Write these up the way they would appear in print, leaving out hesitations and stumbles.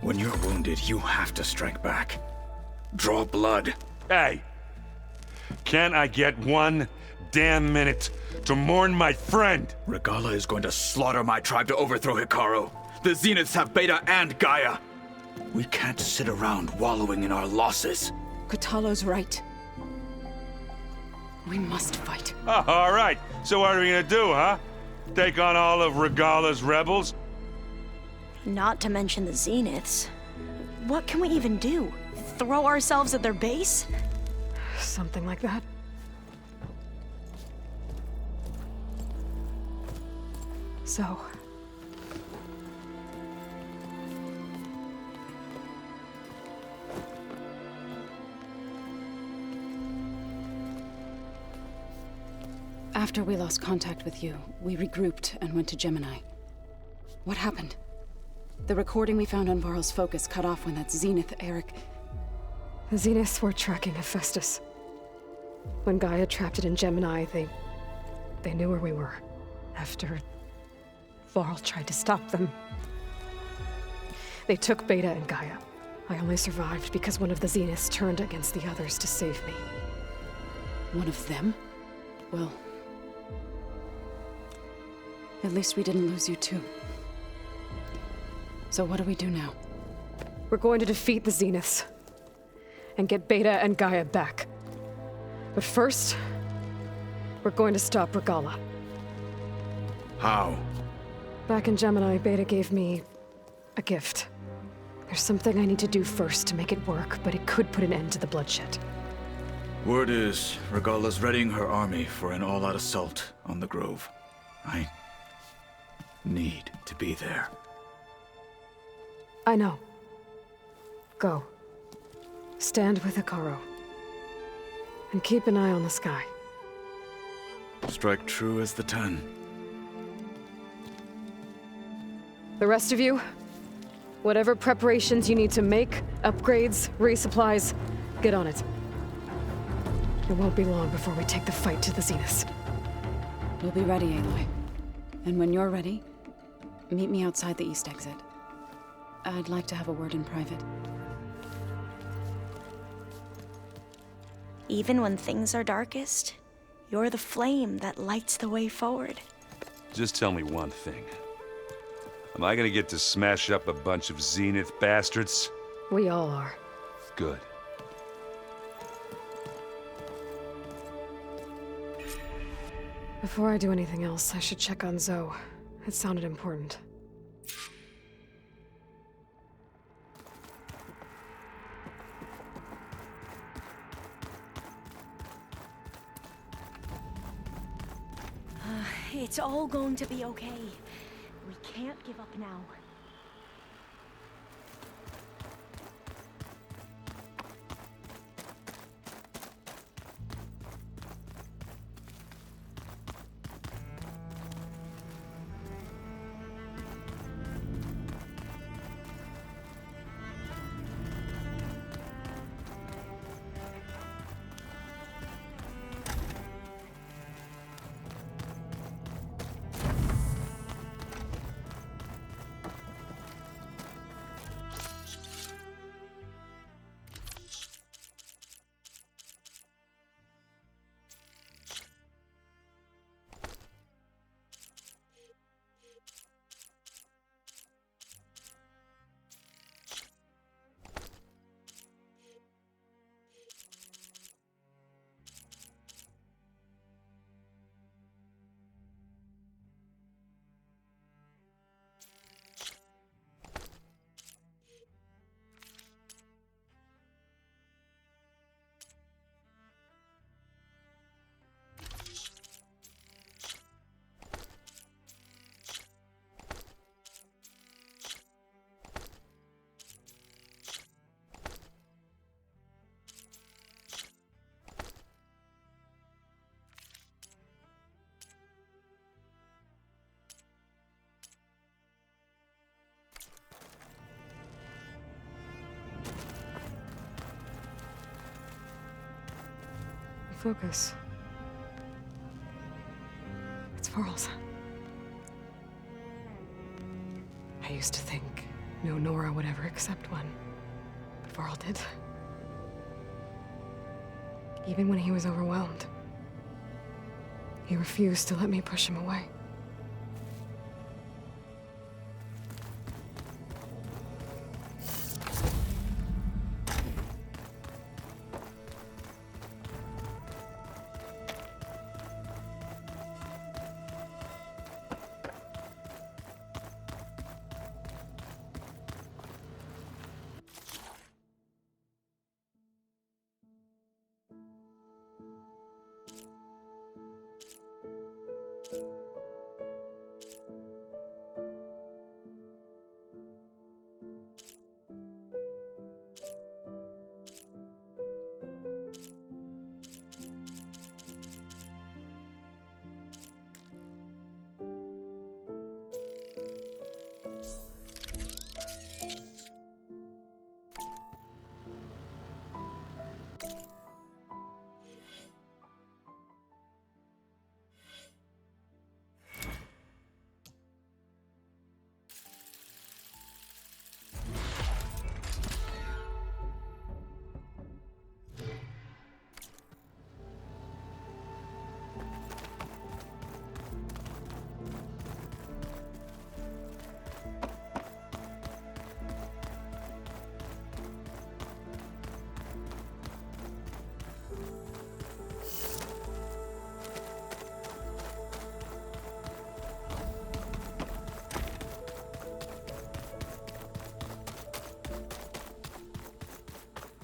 When you're wounded, you have to strike back. Draw blood. Hey! Can't I get one damn minute to mourn my friend? Regala is going to slaughter my tribe to overthrow Hikaru. The Zeniths have Beta and Gaia. We can't sit around wallowing in our losses. Kotallo's right. We must fight. Oh, all right. So what are we gonna do, huh? Take on all of Regala's rebels? Not to mention the Zeniths. What can we even do? Throw ourselves at their base? Something like that. So... After we lost contact with you, we regrouped and went to Gemini. What happened? The recording we found on Varl's focus cut off when that Zenith, Eric... The Zeniths were tracking Hephaestus. When Gaia trapped it in Gemini, they knew where we were. After... Varl tried to stop them. They took Beta and Gaia. I only survived because one of the Zeniths turned against the others to save me. One of them? Well... At least we didn't lose you too. So what do we do now? We're going to defeat the Zeniths. And get Beta and Gaia back. But first... we're going to stop Regala. How? Back in Gemini, Beta gave me... a gift. There's something I need to do first to make it work, but it could put an end to the bloodshed. Word is, Regala's readying her army for an all-out assault on the Grove. I need to be there. I know. Go. Stand with Hikaru. And keep an eye on the sky. Strike true as the 10. The rest of you, whatever preparations you need to make, upgrades, resupplies, get on it. It won't be long before we take the fight to the Zeniths. We'll be ready, Aloy. And when you're ready, meet me outside the east exit. I'd like to have a word in private. Even when things are darkest, you're the flame that lights the way forward. Just tell me one thing. Am I gonna get to smash up a bunch of Zenith bastards? We all are. Good. Before I do anything else, I should check on Zoe. It sounded important. It's all going to be okay. We can't give up now. Focus. It's Varl's. I used to think no Nora would ever accept one, but Varl did. Even when he was overwhelmed, he refused to let me push him away.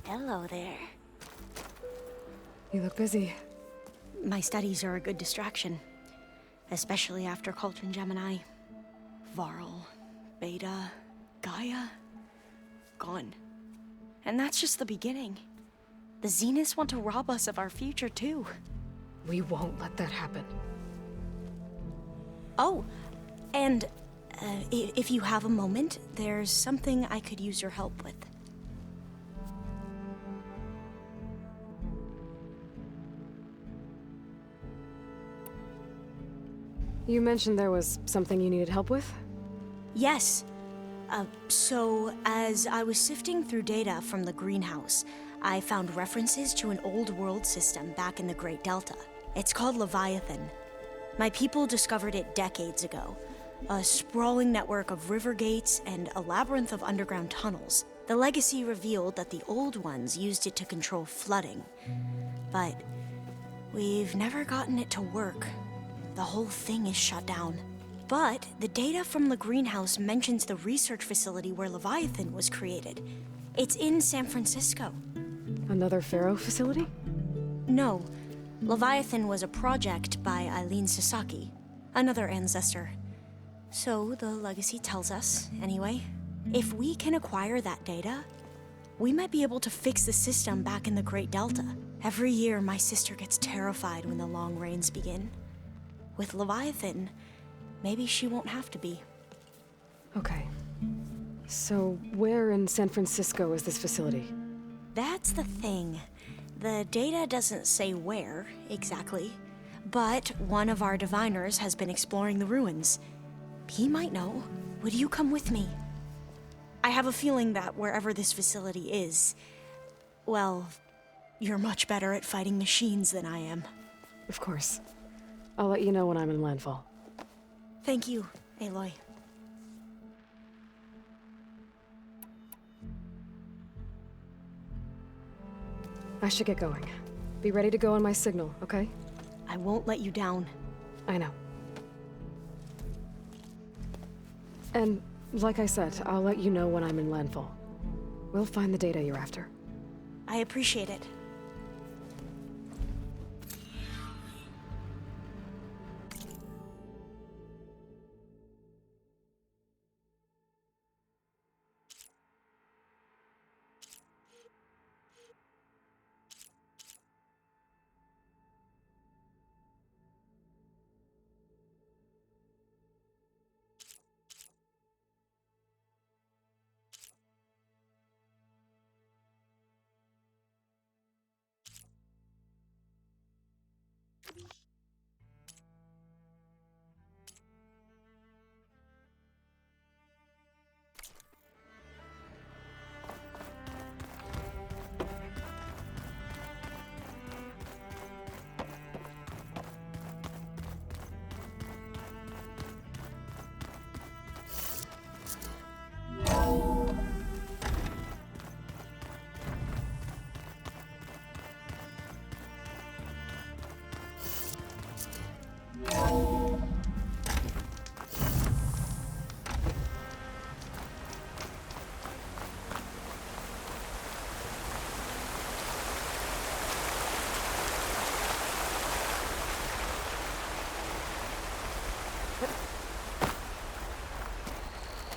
Hello there. You look busy. My studies are a good distraction, especially after Cauldron Gemini. Varl, Beta, Gaia, gone. And that's just the beginning. The Zeniths want to rob us of our future, too. We won't let that happen. Oh, and if you have a moment, there's something I could use your help with. You mentioned there was something you needed help with? Yes. So, as I was sifting through data from the greenhouse, I found references to an old world system back in the Great Delta. It's called Leviathan. My people discovered it decades ago. A sprawling network of river gates and a labyrinth of underground tunnels. The legacy revealed that the old ones used it to control flooding. But we've never gotten it to work. The whole thing is shut down. But the data from the greenhouse mentions the research facility where Leviathan was created. It's in San Francisco. Another Pharaoh facility? No. Leviathan was a project by Eileen Sasaki, another ancestor. So the legacy tells us, anyway. If we can acquire that data, we might be able to fix the system back in the Great Delta. Every year, my sister gets terrified when the long rains begin. With Leviathan, maybe she won't have to be. Okay. So, where in San Francisco is this facility? That's the thing. The data doesn't say where, exactly. But one of our diviners has been exploring the ruins. He might know. Would you come with me? I have a feeling that wherever this facility is, well, you're much better at fighting machines than I am. Of course. I'll let you know when I'm in landfall. Thank you, Aloy. I should get going. Be ready to go on my signal, okay? I won't let you down. I know. And, like I said, I'll let you know when I'm in landfall. We'll find the data you're after. I appreciate it.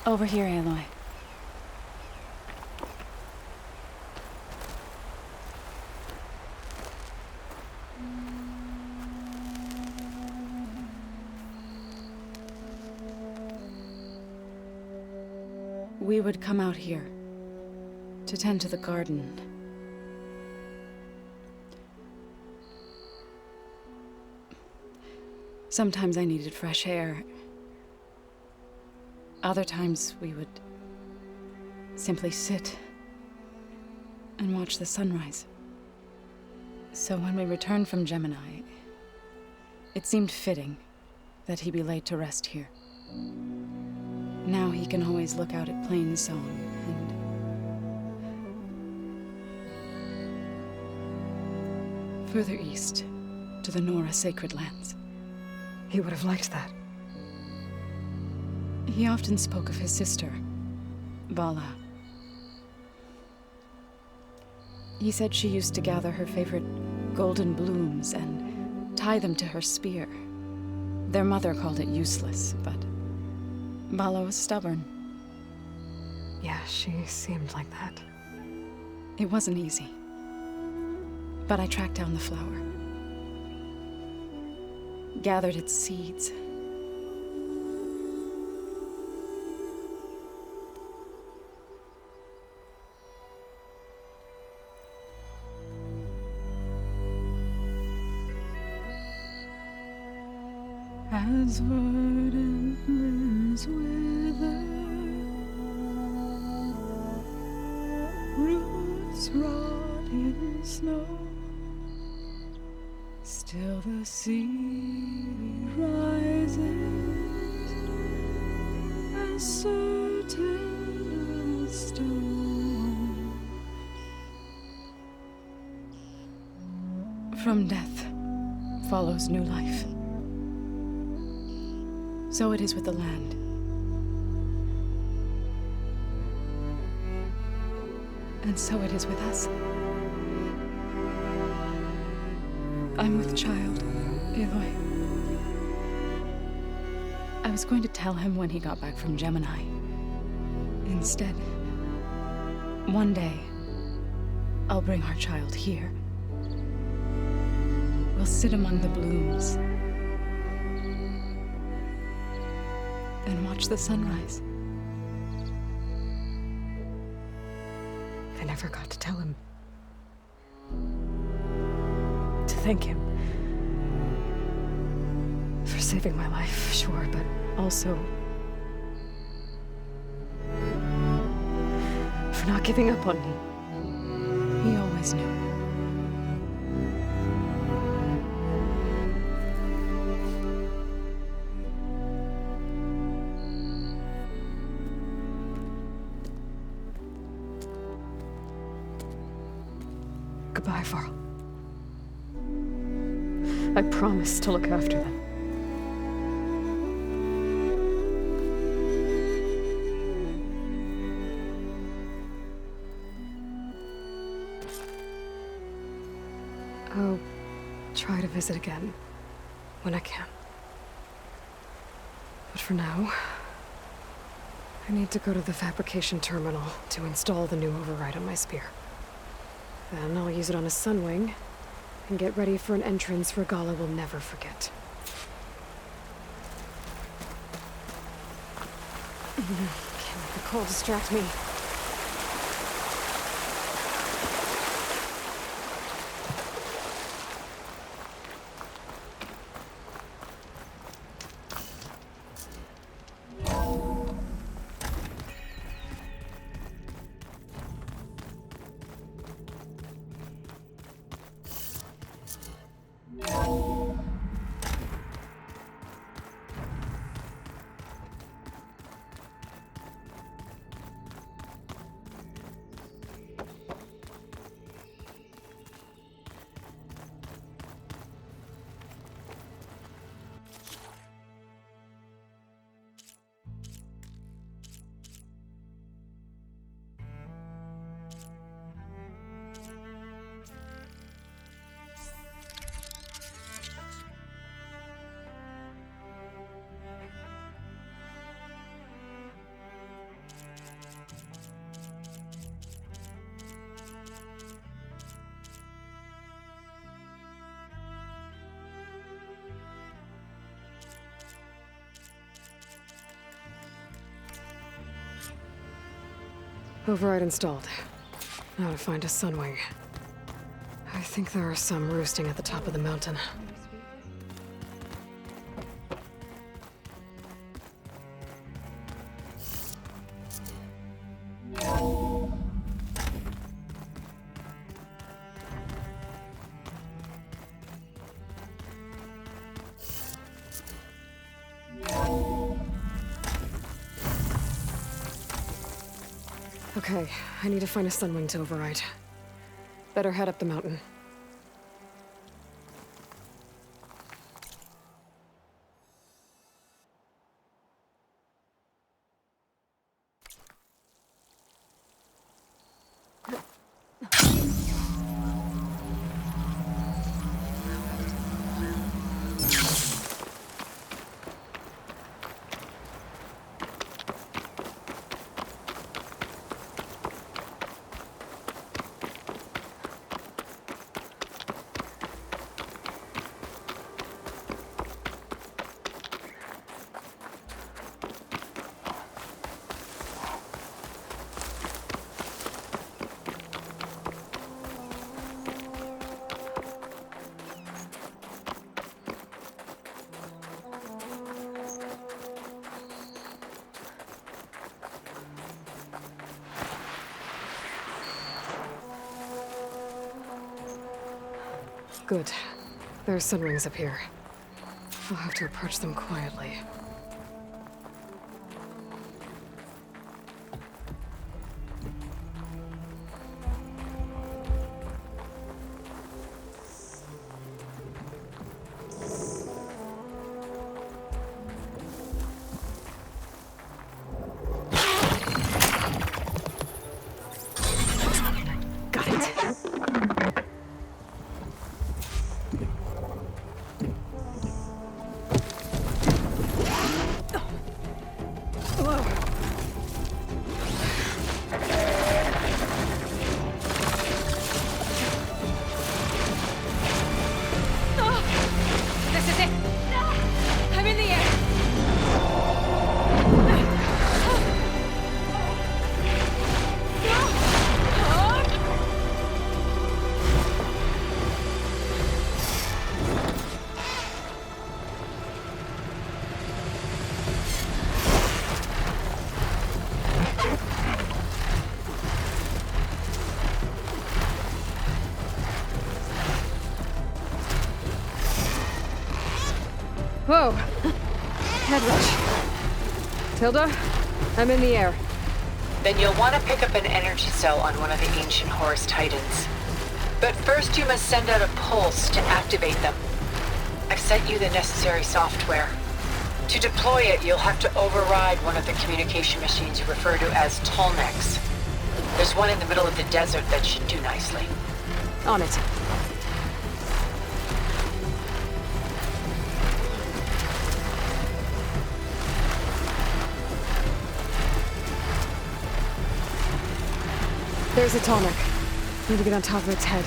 Over here, Aloy. We would come out here to tend to the garden. Sometimes I needed fresh air. Other times we would simply sit and watch the sunrise. So when we returned from Gemini, it seemed fitting that he be laid to rest here. Now he can always look out at Plain Song and further east to the Nora Sacred Lands. He would have liked that. He often spoke of his sister, Vala. He said she used to gather her favorite golden blooms and tie them to her spear. Their mother called it useless, but Vala was stubborn. Yeah, she seemed like that. It wasn't easy. But I tracked down the flower. Gathered its seeds. As verdant limbs wither, roots rot in snow, still the sea rises, as certain as stone. From death follows new life. So it is with the land. And so it is with us. I'm with child, Aloy. I was going to tell him when he got back from Gemini. Instead, one day, I'll bring our child here. We'll sit among the blooms and watch the sunrise. I never got to tell him. To thank him. For saving my life, sure, but also for not giving up on me. He always knew. Goodbye, Varl. I promise to look after them. I'll try to visit again when I can. But for now, I need to go to the fabrication terminal to install the new override on my spear. Then I'll use it on a sunwing and get ready for an entrance Regalla will never forget. Can't let the cold distract me. Override installed. Now to find a sunwing. I think there are some roosting at the top of the mountain. Okay, I need to find a sunwing to override. Better head up the mountain. Good. There are sunwings up here. I'll have to approach them quietly. Got it. Whoa! Head rush. Tilda, I'm in the air. Then you'll want to pick up an energy cell on one of the ancient Horus Titans. But first you must send out a pulse to activate them. I've sent you the necessary software. To deploy it, you'll have to override one of the communication machines you refer to as Tolnecs. There's one in the middle of the desert that should do nicely. On it. There's a Tolnec. Need to get on top of its head.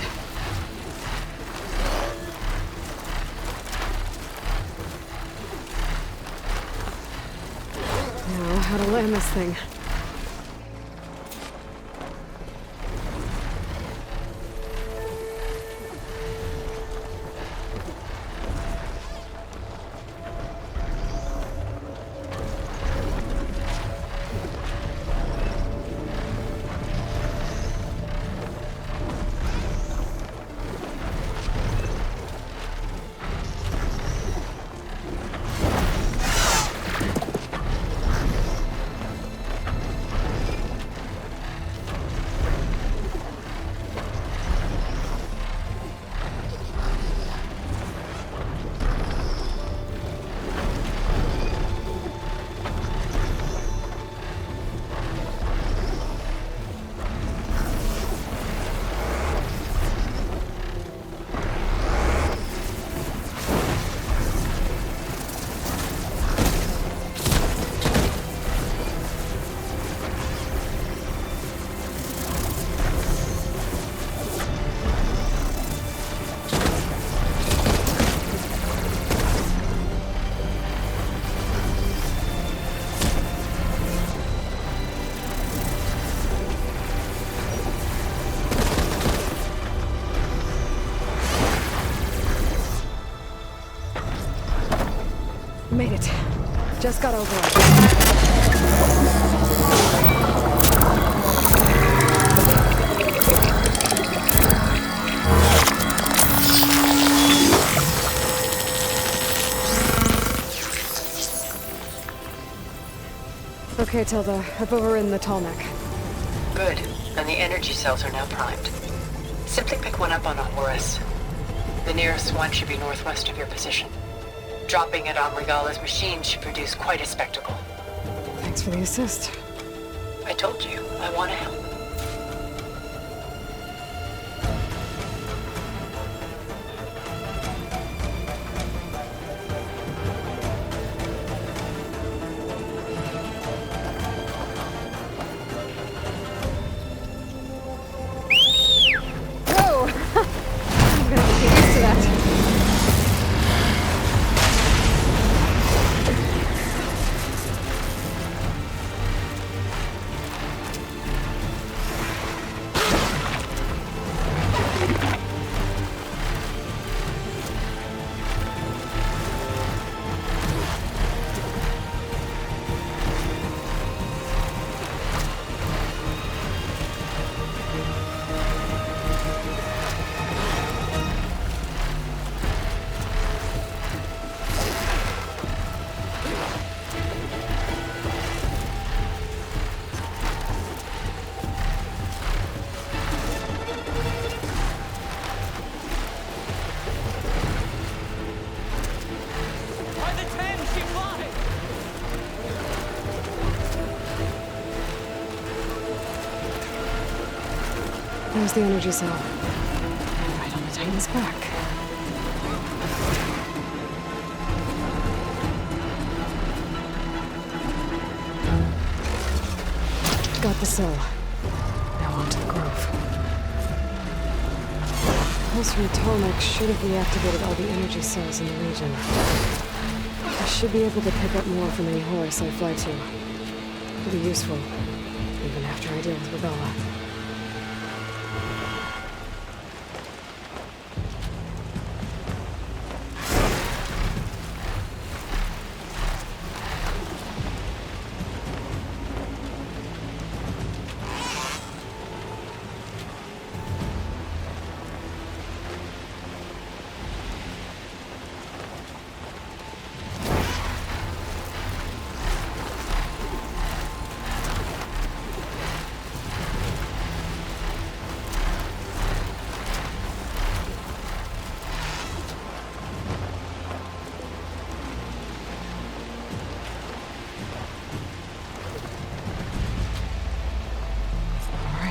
Now, how to land this thing. Made it. Just got over it. Okay, Tilda. Up over in the tall neck. Good. And the energy cells are now primed. Simply pick one up on a Horus. The nearest one should be northwest of your position. Dropping it on Regala's machine should produce quite a spectacle. Thanks for the assist. I told you, I want to help. Whoa! I'm gonna have to get used to that. There's the energy cell. Right on the Titan's back. Got the cell. Now on to the Grove. Pulse from Tolmec should have reactivated all the energy cells in the region. I should be able to pick up more from any Horus I fly to. It'll be useful, even after I deal with Regala.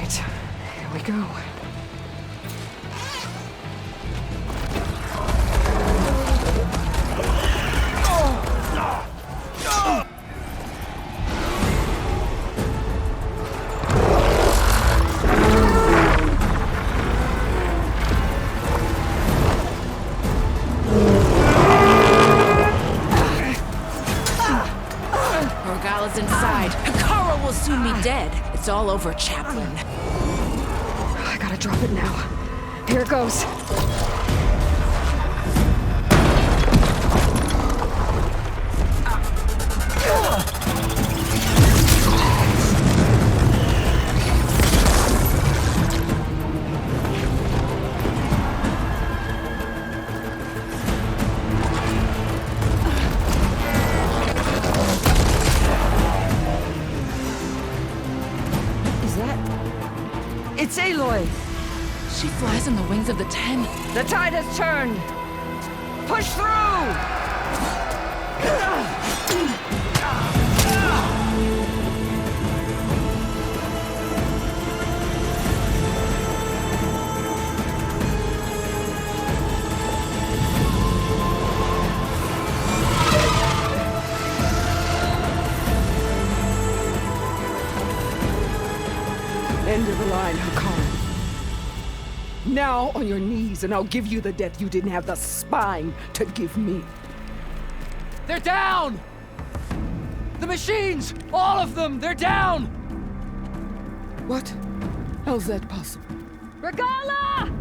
Here we go. Regala's inside. Hikara will soon be dead. It's all over, Chaplain. I gotta drop it now. Here it goes. It's Aloy! She flies on the wings of the Ten. The tide has turned! Push through! End of the line, Hikara. Now on your knees, and I'll give you the death you didn't have the spine to give me. They're down! The machines! All of them! They're down! What? How's that possible? Regala!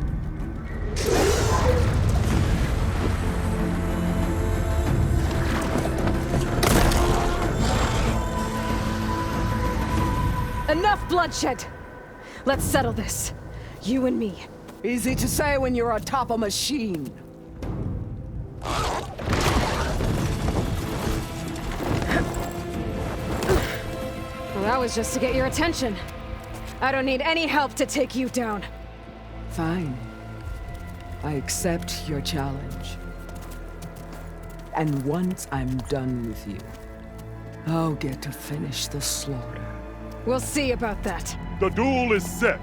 Enough bloodshed! Let's settle this. You and me. Easy to say when you're atop a machine. Well, that was just to get your attention. I don't need any help to take you down. Fine. I accept your challenge. And once I'm done with you, I'll get to finish the slaughter. We'll see about that. The duel is set.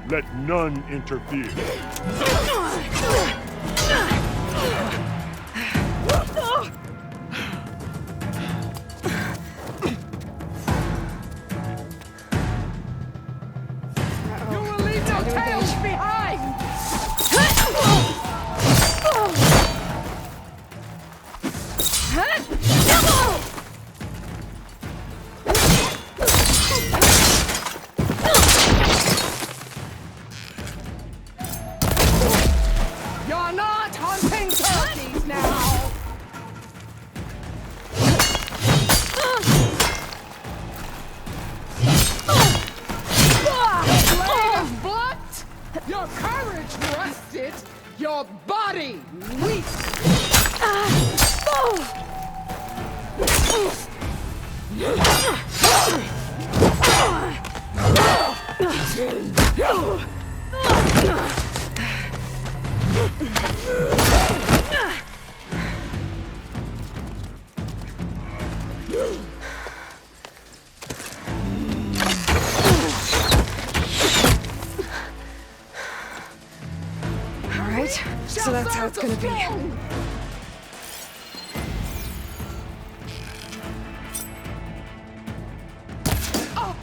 Let none interfere. You will leave no tails behind! You're not hunting turkeys now! Blade of blunt! Your courage rusted! Your body weak! All right, so that's how it's gonna be. I'll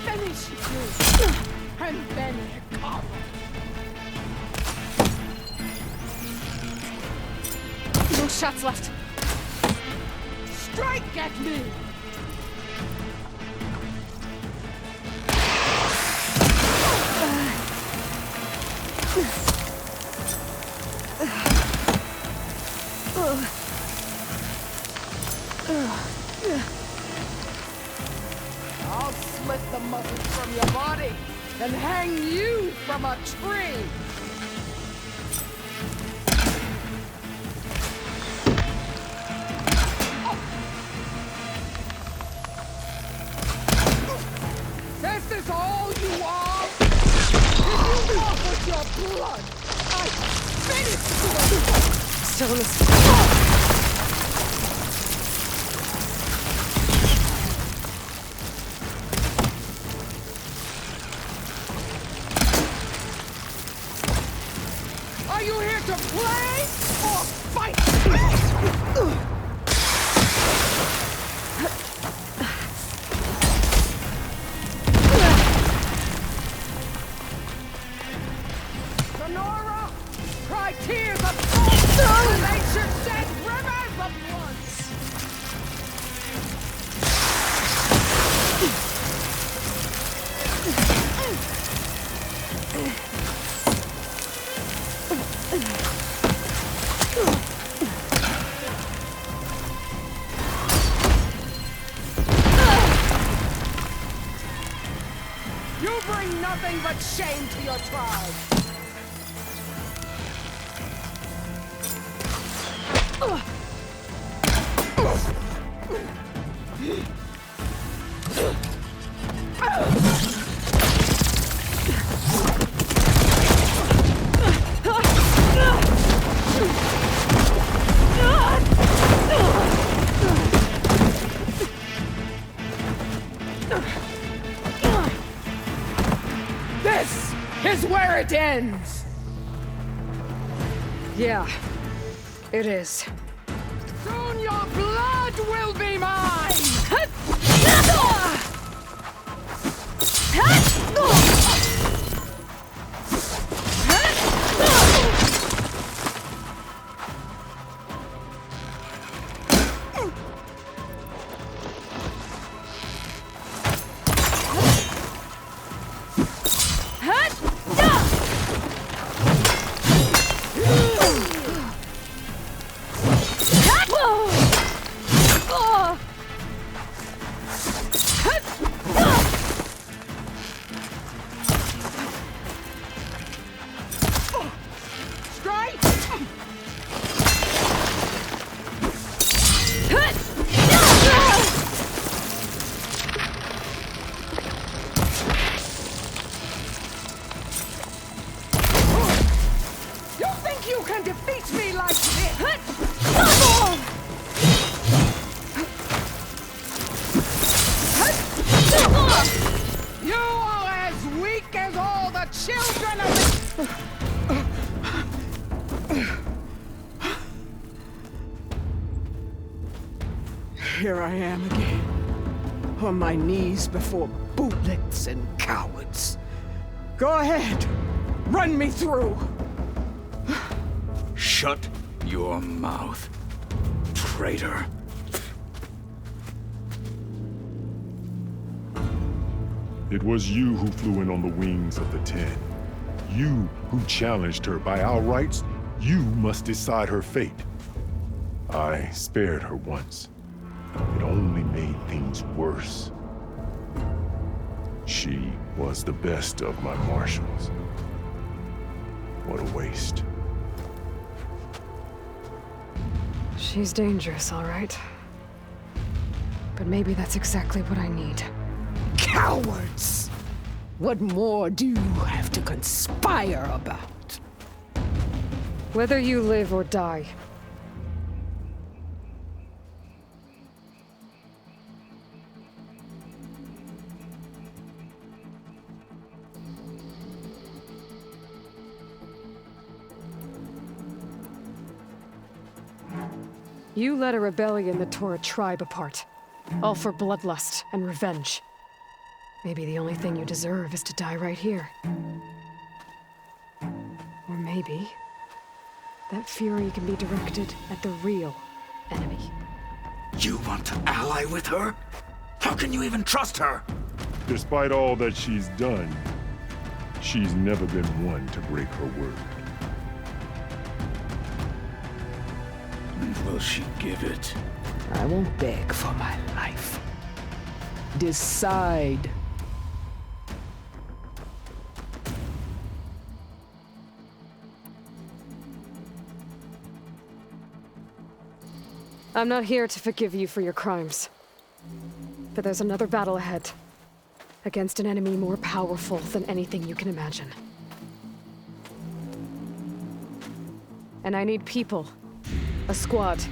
finish you! And then come! No shots left. Strike at me! I'll slit the muscles from your body and hang you from a tree! This is all you are? If you offered your blood, I'd finish you! Still in this. Are you here to play or fight? Sonora, cry tears of blood, and they should shed rivers of blood. You bring nothing but shame to your tribe. This is where it ends! Yeah, it is. Soon your blood will be mine! can defeat me like this! You are as weak as all the children of the... Here I am again, on my knees before bootlets and cowards. Go ahead, run me through. Shut your mouth, traitor. It was you who flew in on the wings of the Ten. You who challenged her by our rights. You must decide her fate. I spared her once. It only made things worse. She was the best of my marshals. What a waste. She's dangerous, all right. But maybe that's exactly what I need. Cowards! What more do you have to conspire about? Whether you live or die. You led a rebellion that tore a tribe apart. All for bloodlust and revenge. Maybe the only thing you deserve is to die right here. Or maybe that fury can be directed at the real enemy. You want to ally with her? How can you even trust her? Despite all that she's done, she's never been one to break her word. And will she give it? I won't beg for my life. Decide. I'm not here to forgive you for your crimes. But there's another battle ahead. Against an enemy more powerful than anything you can imagine. And I need people. A squad.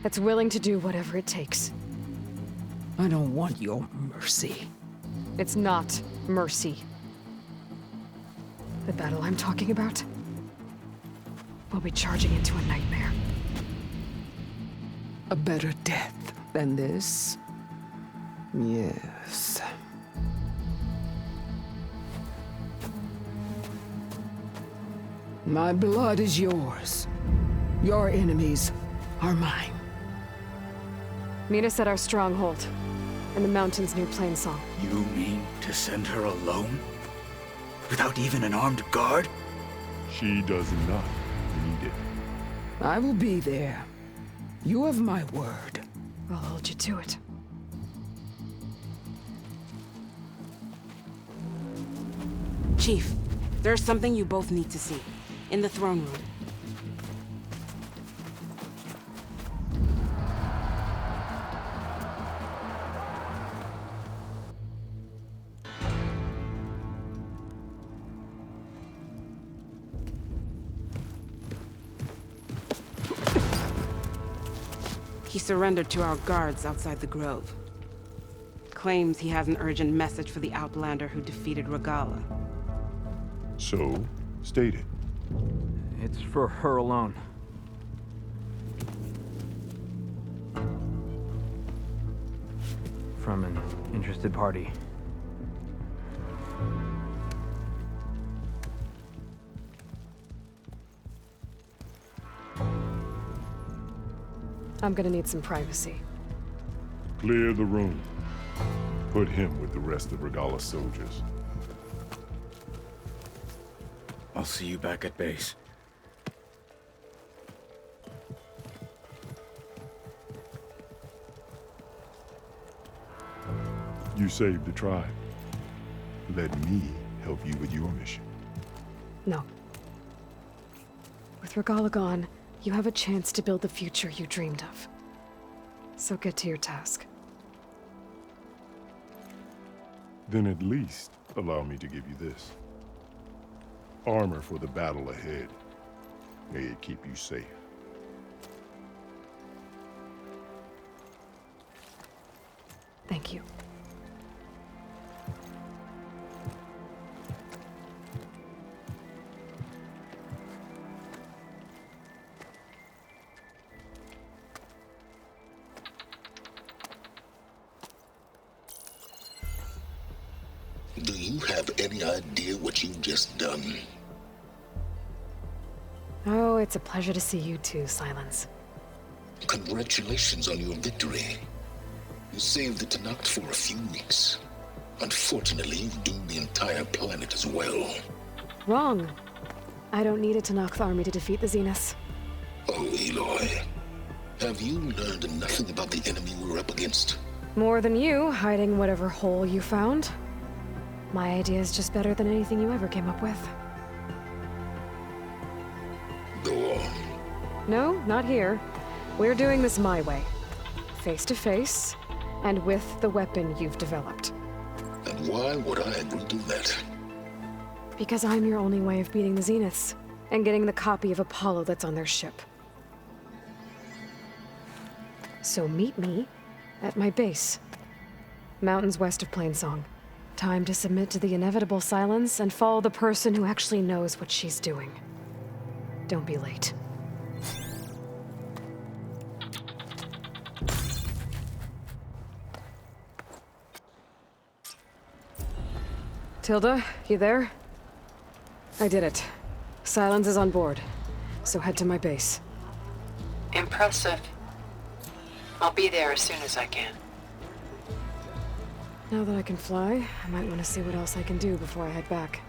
That's willing to do whatever it takes. I don't want your mercy. It's not mercy. The battle I'm talking about will be charging into a nightmare. A better death than this? Yes. My blood is yours. Your enemies are mine. Meet us at our stronghold, in the mountains near Plainsong. You mean to send her alone? Without even an armed guard? She does not need it. I will be there. You have my word. I'll hold you to it. Chief, there's something you both need to see. In the throne room. He surrendered to our guards outside the grove. Claims he has an urgent message for the Outlander who defeated Regala. So, state it. It's for her alone. From an interested party. I'm gonna need some privacy. Clear the room. Put him with the rest of Regala's soldiers. I'll see you back at base. You saved the tribe. Let me help you with your mission. No. With Regala gone, you have a chance to build the future you dreamed of. So get to your task. Then at least allow me to give you this. Armor for the battle ahead. May it keep you safe. Thank you. Do you have any idea what you've just done? Oh, it's a pleasure to see you too, Silence. Congratulations on your victory. You saved the Tenakth for a few weeks. Unfortunately, you've doomed the entire planet as well. Wrong. I don't need a Tenakth army to defeat the Zeniths. Oh, Aloy. Have you learned nothing about the enemy we're up against? More than you, hiding whatever hole you found. My idea is just better than anything you ever came up with. Go on. No, not here. We're doing this my way. Face to face, and with the weapon you've developed. And why would I agree to that? Because I'm your only way of beating the Zeniths, and getting the copy of Apollo that's on their ship. So meet me at my base. Mountains west of Plainsong. Time to submit to the inevitable silence and follow the person who actually knows what she's doing. Don't be late. Tilda, you there? I did it. Silence is on board, so head to my base. Impressive. I'll be there as soon as I can. Now that I can fly, I might want to see what else I can do before I head back.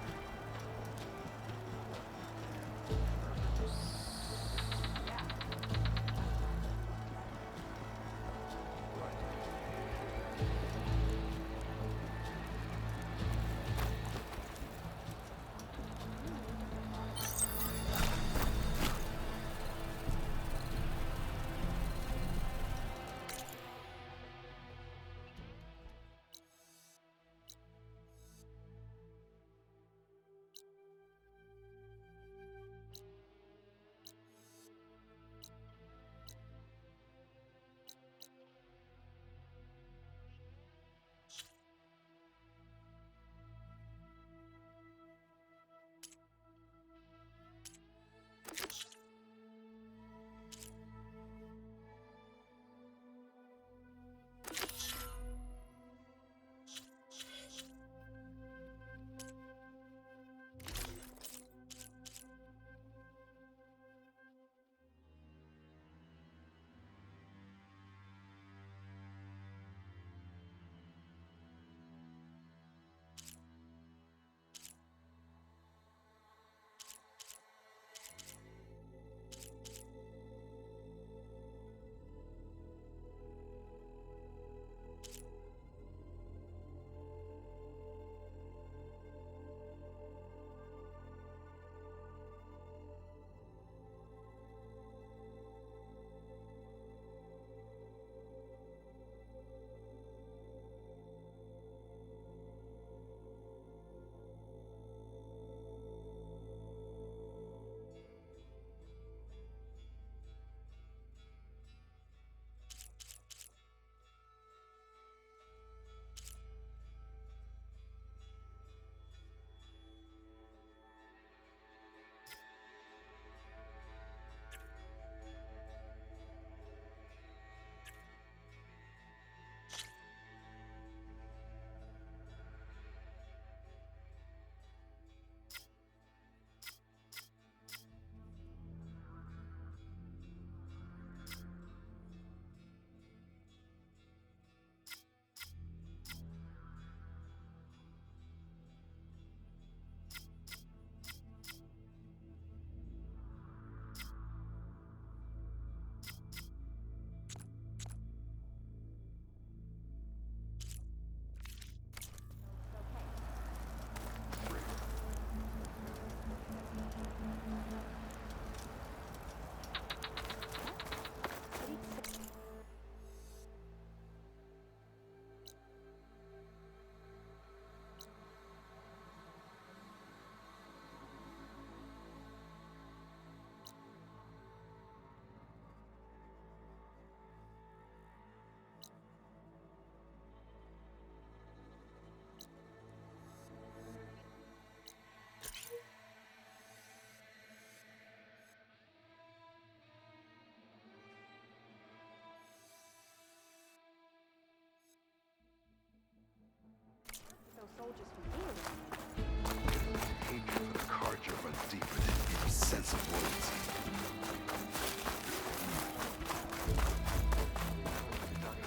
Hatred for the Carja runs deeper than any sense of loyalty.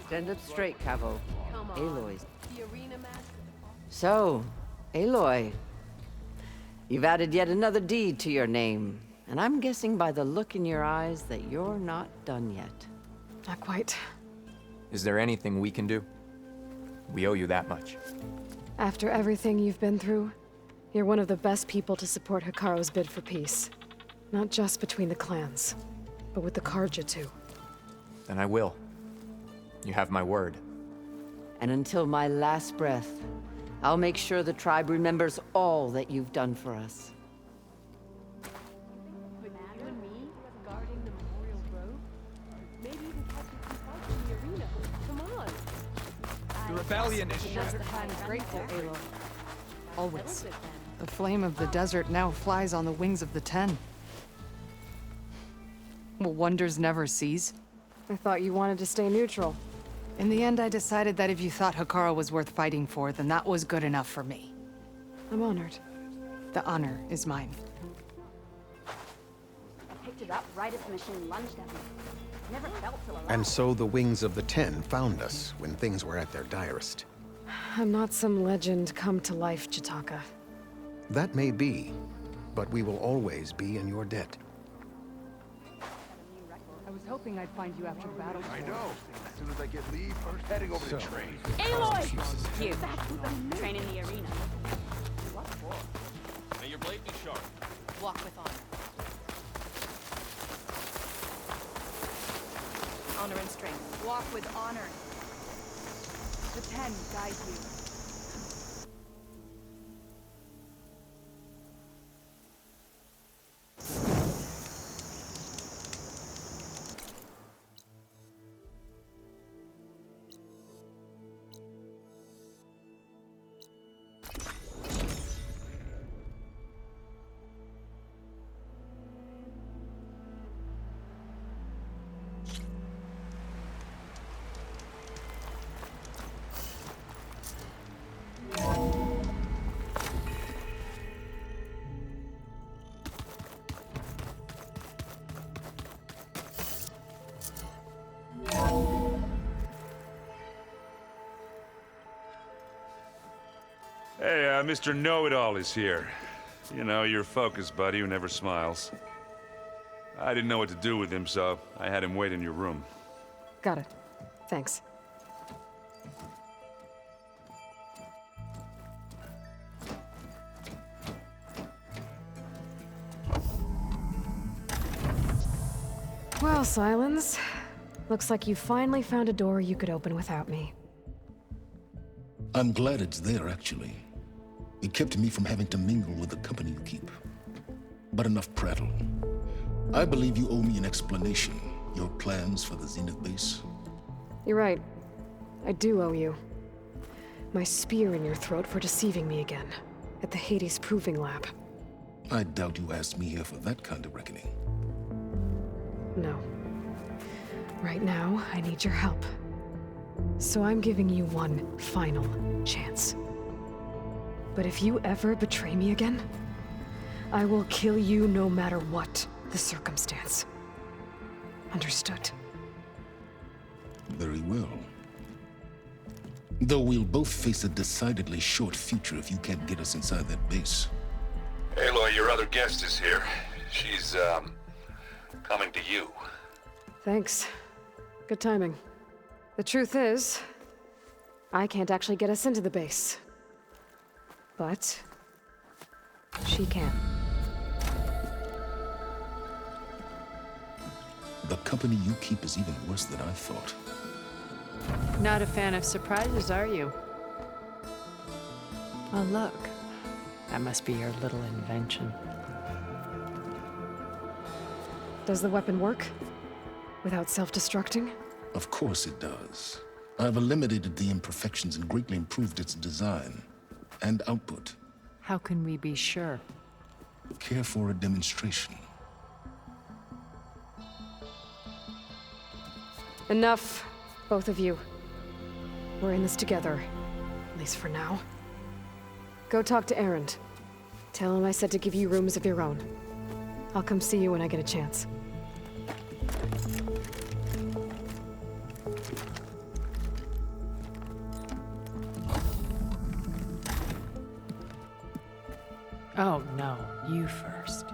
Stand up straight, Cavo. Aloy. So, Aloy. You've added yet another deed to your name. And I'm guessing by the look in your eyes that you're not done yet. Not quite. Is there anything we can do? We owe you that much. After everything you've been through, you're one of the best people to support Hikaru's bid for peace. Not just between the clans, but with the Carja too. Then I will. You have my word. And until my last breath, I'll make sure the tribe remembers all that you've done for us. The rebellion is shattered. Grateful, Aloy. Always. The flame of the desert now flies on the wings of the Ten. Will wonders never cease? I thought you wanted to stay neutral. In the end, I decided that if you thought Hikaru was worth fighting for, then that was good enough for me. I'm honored. The honor is mine. I picked it up right as the machine lunged at me. Never felt so alive. And so the Wings of the Ten found us when things were at their direst. I'm not some legend come to life, Chitaka. That may be, but we will always be in your debt. I was hoping I'd find you after battle. I know. As soon as I get leave, I'm heading over to train. Aloy! You. Train in the arena. What for? May your blade be sharp. Walk with honor. Honor and strength. Walk with honor. The Ten guide you. Hey, Mr. Know-It-All is here. You know, your focus buddy who never smiles. I didn't know what to do with him, so I had him wait in your room. Got it. Thanks. Well, Silence. Looks like you finally found a door you could open without me. I'm glad it's there, actually. It kept me from having to mingle with the company you keep. But enough prattle. I believe you owe me an explanation. Your plans for the Zenith base. You're right. I do owe you. My spear in your throat for deceiving me again. At the Hades Proving Lab. I doubt you asked me here for that kind of reckoning. No. Right now, I need your help. So I'm giving you one final chance. But if you ever betray me again, I will kill you no matter what the circumstance. Understood? Very well. Though we'll both face a decidedly short future if you can't get us inside that base. Aloy, your other guest is here. She's, coming to you. Thanks. Good timing. The truth is, I can't actually get us into the base. But she can. The company you keep is even worse than I thought. Not a fan of surprises, are you? Oh, look. That must be your little invention. Does the weapon work? Without self-destructing? Of course it does. I've eliminated the imperfections and greatly improved its design and output. How can we be sure? Care for a demonstration? Enough, both of you. We're in this together, at least for now. Go talk to Erend. Tell him I said to give you rooms of your own. I'll come see you when I get a chance. Oh, no. You first.